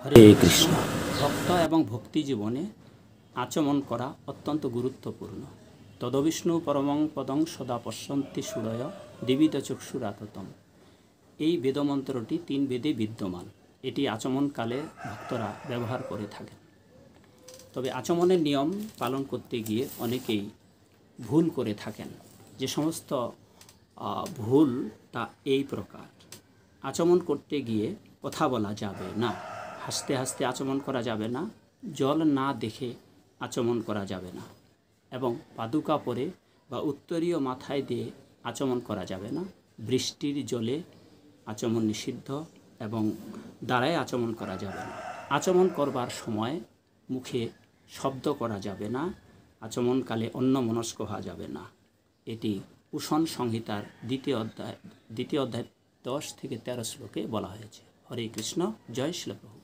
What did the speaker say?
হরে কৃষ্ণ। ভক্ত এবং ভক্তি জীবনে আচমন করা অত্যন্ত গুরুত্বপূর্ণ। তদবিষ্ণু পরমং পদং সদা পশ্যন্তি সুরয় দিবিত চক্ষুরাততম। এই বেদমন্ত্রটি 3 বেদে বিদ্যমান। এটি আচমনকালে ভক্তরা ব্যবহার করে থাকেন। তবে আচমনের নিয়ম পালন করতে গিয়ে অনেকেই ভুল করে থাকেন। যে সমস্ত ভুল তা এই প্রকার: আচমন করতে গিয়ে কথা বলা যাবে না, হাসতে হাসতে আচমন করা যাবে না, জল না দেখে আচমন করা যাবে না, এবং পাদুকা পরে বা উত্তরীয় মাথায় দিয়ে আচমন করা যাবে না, বৃষ্টির জলে আচমন নিষিদ্ধ, এবং দাঁড়ায় আচমন করা যাবে না। আচমন করবার সময় মুখে শব্দ করা যাবে না, আচমনকালে অন্যমনস্ক হওয়া যাবে না। এটি উষণ সংহিতার দ্বিতীয় অধ্যায় 10 থেকে 13 শ্লোকে বলা হয়েছে। হরে কৃষ্ণ। জয় শ্রী প্রভু।